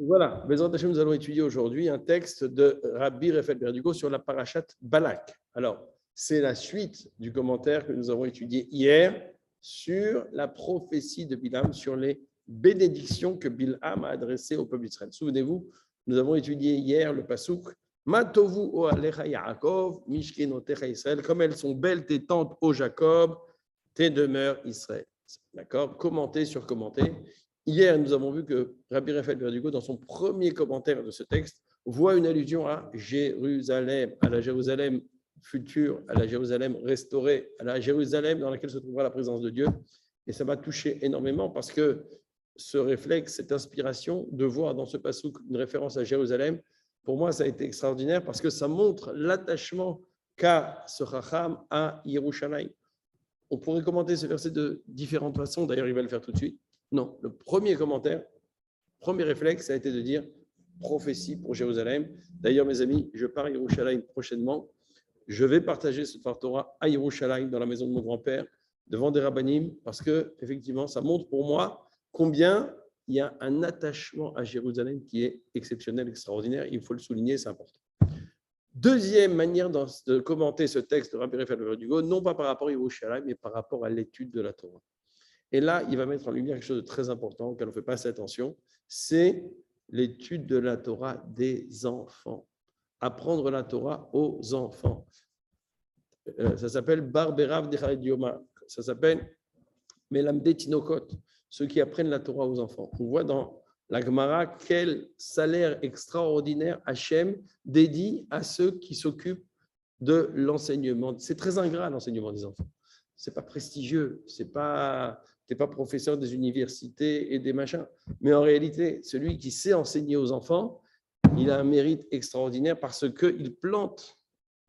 Voilà, Bezrat Hashem, nous allons étudier aujourd'hui un texte de Rabbi Raphaël Verdugo sur la parashat Balak. Alors, c'est la suite du commentaire que nous avons étudié hier sur la prophétie de Bilam, sur les bénédictions que Bilam a adressées au peuple d'Israël. Souvenez-vous, nous avons étudié hier le pasouk Matovu o alecha Yaakov, Mishkenotecha Israël, comme elles sont belles tes tentes, ô Jacob, tes demeures Israël. D'accord? Commenter sur commenter. Hier, nous avons vu que Rabbi Raphaël Verdugo, dans son premier commentaire de ce texte, voit une allusion à Jérusalem, à la Jérusalem future, à la Jérusalem restaurée, à la Jérusalem dans laquelle se trouvera la présence de Dieu. Et ça m'a touché énormément parce que ce réflexe, cette inspiration de voir dans ce passouk une référence à Jérusalem, pour moi, ça a été extraordinaire parce que ça montre l'attachement qu'a ce Chacham à Yerushalayim. On pourrait commenter ce verset de différentes façons, d'ailleurs, il va le faire tout de suite. Non, le premier commentaire, premier réflexe, ça a été de dire prophétie pour Jérusalem. D'ailleurs, mes amis, je pars à Yerushalayim prochainement. Je vais partager ce Torah à Yerushalayim, dans la maison de mon grand-père, devant des rabbinim, parce que effectivement, ça montre pour moi combien il y a un attachement à Jérusalem qui est exceptionnel, extraordinaire. Il faut le souligner, c'est important. Deuxième manière de commenter ce texte de Rabbi Raphaël Verdugo, non pas par rapport à Yerushalayim, mais par rapport à l'étude de la Torah. Et là, il va mettre en lumière quelque chose de très important auquel on ne fait pas assez attention, c'est l'étude de la Torah des enfants. Apprendre la Torah aux enfants. Ça s'appelle Barberav Dechared Yoma. Ça s'appelle Melamde Tinokot, ceux qui apprennent la Torah aux enfants. On voit dans la Gemara quel salaire extraordinaire Hachem dédie à ceux qui s'occupent de l'enseignement. C'est très ingrat l'enseignement des enfants. C'est pas prestigieux, tu n'es pas professeur des universités et des machins. Mais en réalité, celui qui sait enseigner aux enfants, il a un mérite extraordinaire parce qu'il plante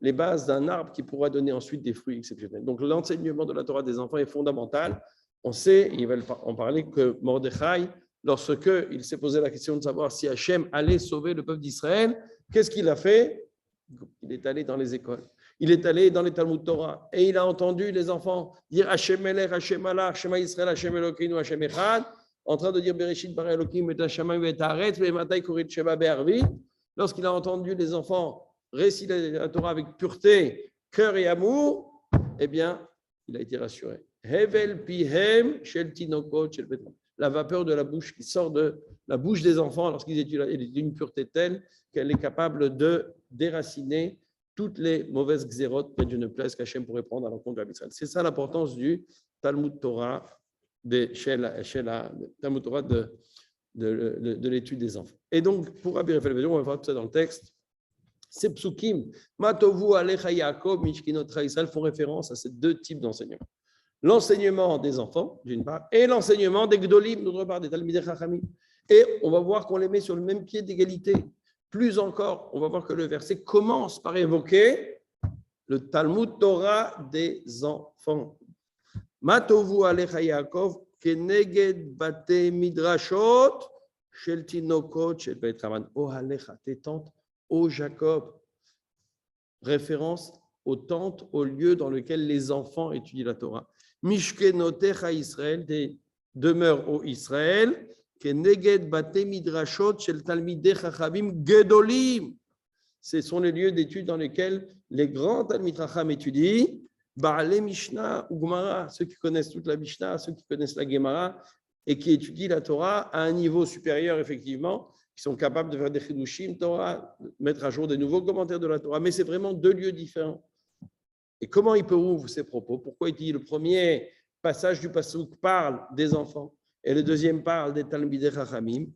les bases d'un arbre qui pourra donner ensuite des fruits exceptionnels. Donc l'enseignement de la Torah des enfants est fondamental. On sait, il va en parler, que Mordechai, lorsque il s'est posé la question de savoir si Hachem allait sauver le peuple d'Israël, qu'est-ce qu'il a fait? Il est allé dans les écoles. Il est allé dans les Talmud Torah et il a entendu les enfants dire Hachem Melech, Hachem Malach, Shema Israël, Hachem Elokeinu, Hachem Echad, en train de dire Bereshit bara Elokim et Hashamayim et Haaretz, ve'matai korit Shema be'arvit. Lorsqu'il a entendu les enfants réciter la Torah avec pureté, cœur et amour, eh bien, il a été rassuré. Hevel pihem shel tinokot shel betam. La vapeur de la bouche qui sort de la bouche des enfants lorsqu'ils étudient d'une pureté telle qu'elle est capable de déraciner toutes les mauvaises xérotes que Dieu ne plaise qu'Hachem pourrait prendre à l'encontre de la Israël. C'est ça l'importance du Talmud Torah, de l'étude des enfants. Et donc, pour Rabbi Raphaël Verdugo, on va voir tout ça dans le texte. Ces psukim, Matovu alecha Yaakov, Mishkenotecha Israël, font référence à ces deux types d'enseignements. L'enseignement des enfants, d'une part, et l'enseignement des Gdolim, d'autre part, des Talmidei Chachamim. Et on va voir qu'on les met sur le même pied d'égalité. Plus encore, on va voir que le verset commence par évoquer le Talmud Torah des enfants. Matovu alecha Yaakov, keneged bate midrashot, shel tinokot, shel beit Raman. O alecha, tes tentes, ô Jacob. Référence aux tentes, au lieu dans lequel les enfants étudient la Torah. Mishkenotecha Israël, des demeures au Israël. Keneged bate midrashot shel talmidei chachamim gedolim. Ce sont les lieux d'études dans lesquels les grands talmid chacham étudient. Ba'alei Mishnah ou Gemara, ceux qui connaissent toute la Mishnah, ceux qui connaissent la Gemara et qui étudient la Torah à un niveau supérieur, effectivement, qui sont capables de faire des chidushim Torah, mettre à jour des nouveaux commentaires de la Torah. Mais c'est vraiment deux lieux différents. Et comment il peut ouvrir ces propos? Pourquoi il dit le premier passage du pasuk parle des enfants et le deuxième parle des Talmidei Chachamim.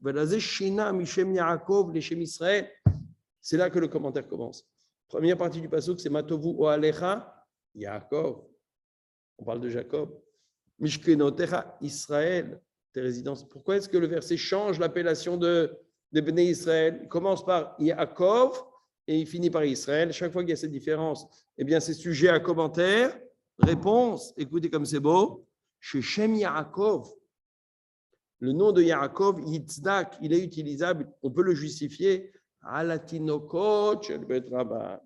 C'est là que le commentaire commence. Première partie du pasuk, c'est Matovu o alecha Yaakov. On parle de Jacob. Mishkenotecha Israël, tes résidences. Pourquoi est-ce que le verset change l'appellation des Bnei Israël? Il commence par Yaakov et il finit par Israël. Chaque fois qu'il y a cette différence, eh bien, c'est sujet à commentaire. Réponse, écoutez comme c'est beau. Chez Shem Yaakov, le nom de Yaakov, Yitzdak, il est utilisable, on peut le justifier. Alatinokot,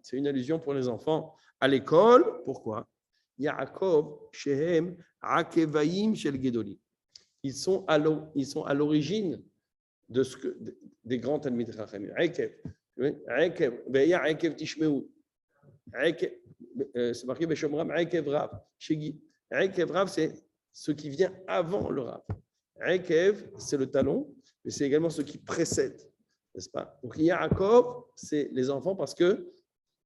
c'est une allusion pour les enfants à l'école. Pourquoi? Yaakov, Shehem, Akevaim, Shel Gedoli. Ils sont à l'origine des grands Talmidei Chachamim. Akev. Akev. Veya Akev Tishmeu. C'est marqué Beshomram Akev Rav. Akev Rav, c'est ce qui vient avant le Rav. Akev, c'est le talon, mais c'est également ce qui précède, n'est-ce pas? Donc Yaakov, c'est les enfants parce que ne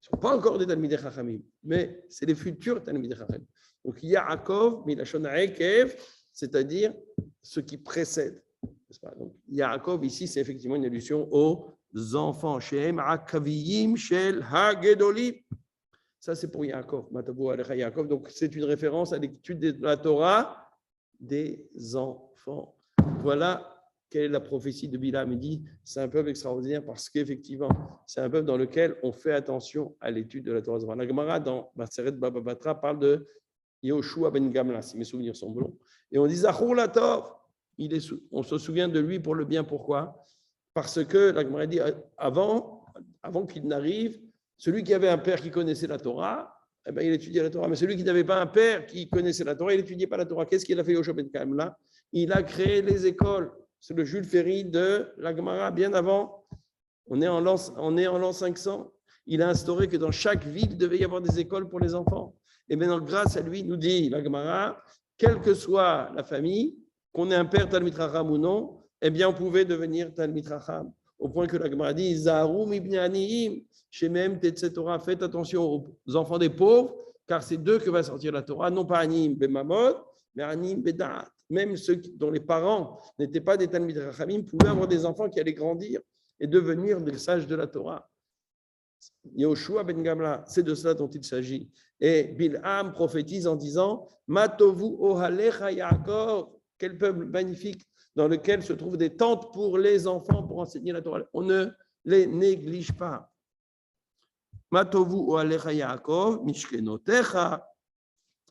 sont pas encore des Talmidei Chachamim, mais c'est les futurs Talmidei Chachamim. Donc Yaakov, Milachon Akev, c'est-à-dire ce qui précède, n'est-ce pas? Donc Yaakov ici, c'est effectivement une allusion aux enfants. Shem Akaviyim Shel Hagedolim. Ça, c'est pour Yaakov. Matavu Alecha Yaakov. Donc, c'est une référence à l'étude de la Torah des enfants. Voilà quelle est la prophétie de Bilam. Il dit, c'est un peuple extraordinaire parce qu'effectivement, c'est un peuple dans lequel on fait attention à l'étude de la Torah. La Gemara, dans Maseret Baba Batra, parle de Yoshua ben Gamla, si mes souvenirs sont bons. Et on dit, Zachor Latov. On se souvient de lui pour le bien. Pourquoi? Parce que la Gemara dit, avant qu'il n'arrive, celui qui avait un père qui connaissait la Torah, eh ben, il étudiait la Torah. Mais celui qui n'avait pas un père qui connaissait la Torah, il n'étudiait pas la Torah. Qu'est-ce qu'il a fait Yoshua ben Gamla? Il a créé les écoles. C'est le Jules Ferry de la Gemara, bien avant. On est en l'an 500. Il a instauré que dans chaque ville, il devait y avoir des écoles pour les enfants. Et maintenant, grâce à lui, nous dit la Gemara, quelle que soit la famille, qu'on ait un père Talmid Chacham ou non, eh bien, on pouvait devenir Talmid Chacham. Au point que la Gemara dit, Zaharum ibn Aniyim, Shemem Tetze Torah, faites attention aux enfants des pauvres, car c'est d'eux que va sortir la Torah, non pas Aniyim Bemamot, mais Aniyim Bedaat. Même ceux dont les parents n'étaient pas des Talmid Chachamim pouvaient avoir des enfants qui allaient grandir et devenir des sages de la Torah. Yoshua ben Gamla, c'est de cela dont il s'agit. Et Bilham prophétise en disant, Matovu ohalecha Yaakov, quel peuple magnifique dans lequel se trouvent des tentes pour les enfants pour enseigner la Torah. On ne les néglige pas. Matovu ohalecha Yaakov, mishkenotecha,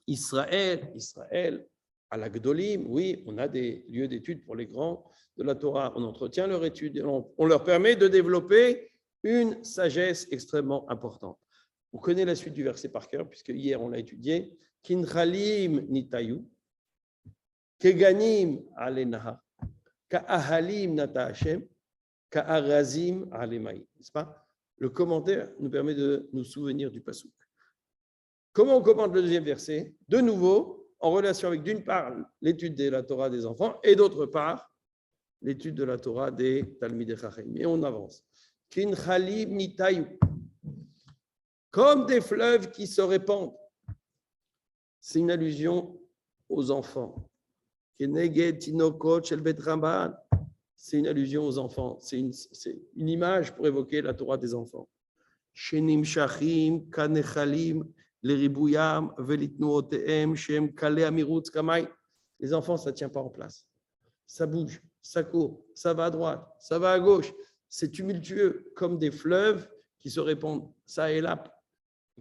Israël, à la Gdolim, oui, on a des lieux d'études pour les grands de la Torah. On entretient leur étude, on leur permet de développer une sagesse extrêmement importante. On connaît la suite du verset par cœur, puisque hier on l'a étudié. Kinchalim nitayu, keganim alenaha, ka'ahalim nata Hashem, ka'arazim alemai. N'est-ce pas? Le commentaire nous permet de nous souvenir du pasuk. Comment on commente le deuxième verset? De nouveau, en relation avec, d'une part, l'étude de la Torah des enfants et d'autre part, l'étude de la Torah des Talmidei Chachamim. Et on avance. Kinchalim nitayu, comme des fleuves qui se répandent. C'est une allusion aux enfants. Keneged tinokot shel bet Rabban, c'est une allusion aux enfants. C'est une image pour évoquer la Torah des enfants. Shenim shachim kanechalim leribouyam velitnuotehem shem kale amirutz kamay. Les enfants, ça ne tient pas en place. Ça bouge, ça court, ça va à droite, ça va à gauche. C'est tumultueux, comme des fleuves qui se répandent ça et là,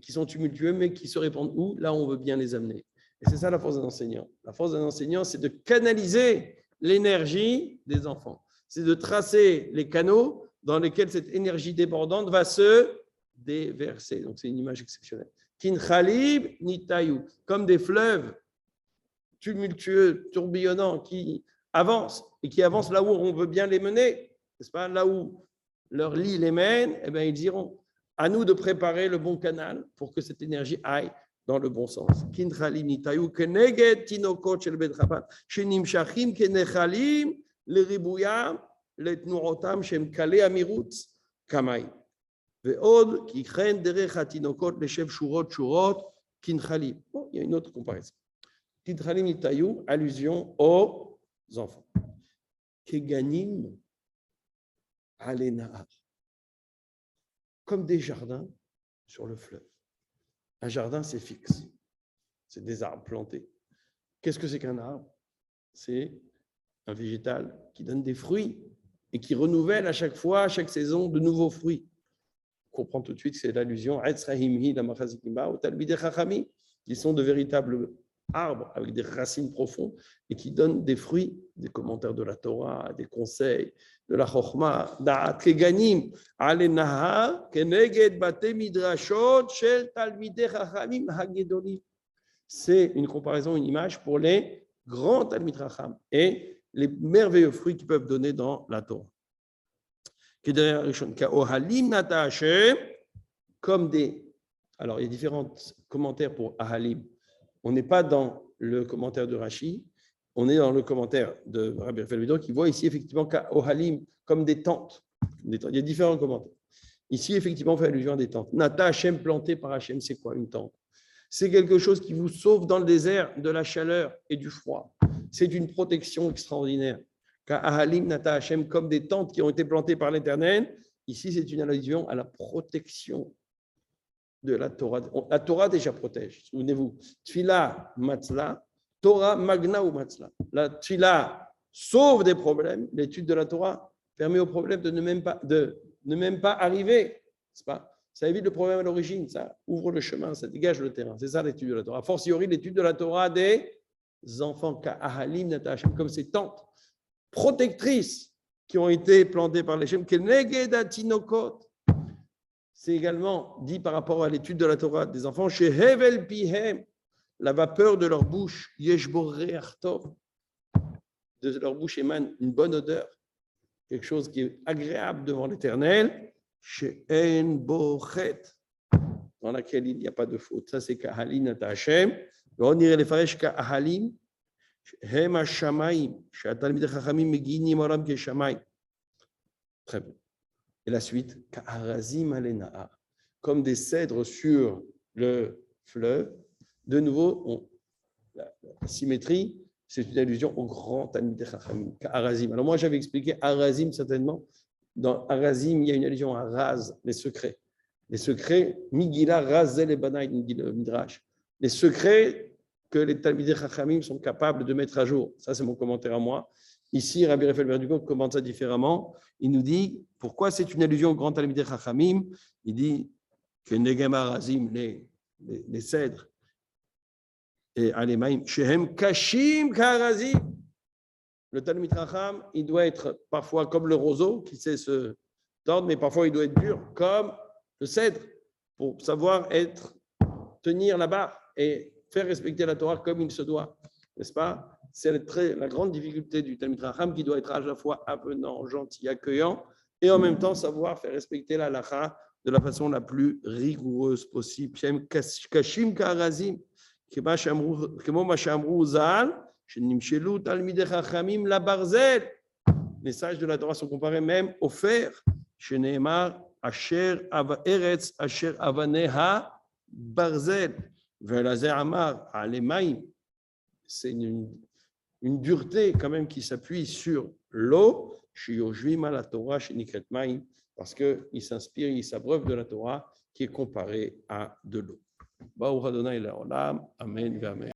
qui sont tumultueux, mais qui se répandent où? Là où on veut bien les amener. Et c'est ça la force d'un enseignant. La force d'un enseignant, c'est de canaliser l'énergie des enfants. C'est de tracer les canaux dans lesquels cette énergie débordante va se déverser. Donc, c'est une image exceptionnelle. Kinchalib nitayu, comme des fleuves tumultueux, tourbillonnants, qui avancent et qui avancent là où on veut bien les mener. N'est-ce pas? Là où leur lit les mène, eh bien, ils diront à nous de préparer le bon canal pour que cette énergie aille dans le bon sens. Kinchalim nitayu keneged tinokot shel bet Rabban shenimshachim kenechalim leribuyam letnurotam shem kale amirutz kamay ve'od kikren derech hatinokot leshev shurot shurot kinchalim. Bon, il y a une autre comparaison. Kinchalim nitayu, allusion aux enfants. Keganim alenahar, comme des jardins sur le fleuve. Un jardin, c'est fixe. C'est des arbres plantés. Qu'est-ce que c'est qu'un arbre? C'est un végétal qui donne des fruits et qui renouvelle à chaque fois, à chaque saison, de nouveaux fruits. On comprend tout de suite que c'est l'allusion à Etzrahimhi, la Machazikimba, au Talmidei Chachamim, qui sont de véritables arbres avec des racines profondes et qui donnent des fruits, des commentaires de la Torah, des conseils, de la Chokhmah, Da'at Keganim, Ale Nahar, Keneged Bate Midrashot, Shel Talmidei Chachamim Hagedolim. C'est une comparaison, une image pour les grands Talmidei Chacham et les merveilleux fruits qu'ils peuvent donner dans la Torah. Comme des. Alors, il y a différents commentaires pour Ahalim. On n'est pas dans le commentaire de Rashi, on est dans le commentaire de Rabbi Raphaël Berdugo qui voit ici effectivement Ohalim comme des tentes. Il y a différents commentaires. Ici, effectivement, on fait allusion à des tentes. Nata Hachem planté par Hachem, c'est quoi une tente? C'est quelque chose qui vous sauve dans le désert de la chaleur et du froid. C'est une protection extraordinaire. Ahalim Nata Hachem comme des tentes qui ont été plantées par l'Éternel. Ici, c'est une allusion à la protection de la Torah. La Torah déjà protège. Souvenez-vous, Tfila Matzla, Torah Magna ou Matzla. La Tfila sauve des problèmes. L'étude de la Torah permet aux problèmes de ne même pas arriver. C'est pas, ça évite le problème à l'origine, ça ouvre le chemin, ça dégage le terrain. C'est ça l'étude de la Torah. A fortiori, l'étude de la Torah des enfants, Ka'ahalim Natashim, comme ces tantes protectrices qui ont été plantées par les Shem, c'est également dit par rapport à l'étude de la Torah des enfants, chez Hevel Pihem, la vapeur de leur bouche, Yeshbor Re'artov, de leur bouche émane une bonne odeur, quelque chose qui est agréable devant l'Éternel, chez En Bochet, dans laquelle il n'y a pas de faute. Ça, c'est Kahalin Ata Hashem. On irait les faresh Kahalim, Hem HaShamayim, She'atalmidei Chachamim Meginim Olam Keshamayim. Très bien. Et la suite, Ka'arazim Alena'a, comme des cèdres sur le fleuve. De nouveau, la symétrie, c'est une allusion au grand Talmidei Chachamim, Ka'arazim. Alors moi, j'avais expliqué Arazim certainement. Dans Arazim, il y a une allusion à Raz, les secrets. Les secrets, Migila, Razel et Banaï, Midrash. Les secrets que les Talmidei Chachamim sont capables de mettre à jour. Ça, c'est mon commentaire à moi. Ici, Rabbi Raphaël Berdugo commente ça différemment. Il nous dit pourquoi c'est une allusion au grand Talmidei Chachamim. Il dit que Negem Arazim, les cèdres, et Alemaim, Shehem Kashim Karazim. Le Talmid Chacham, il doit être parfois comme le roseau qui sait se tordre, mais parfois il doit être dur comme le cèdre pour savoir tenir la barre et faire respecter la Torah comme il se doit. N'est-ce pas? C'est la grande difficulté du Talmid Chacham qui doit être à la fois avenant, gentil, accueillant et en même temps savoir faire respecter la halakha de la façon la plus rigoureuse possible. Shehem Kashim Karazim, כמו מה שאמרו ז"ל, שנמשלו תלמידי חכמים לברזל. Les sages de la Torah sont comparés même au fer, שנאמר, אשר ארץ אשר אבניה ברזל. ולזה אמר, הלמים, c'est une dureté quand même qui s'appuie sur l'eau, שיושבים על התורה שנקראת מים, parce qu'il s'inspire, il s'abreuve de la Torah qui est comparée à de l'eau. Baruch Adonai Le'olam, Amen, Amen.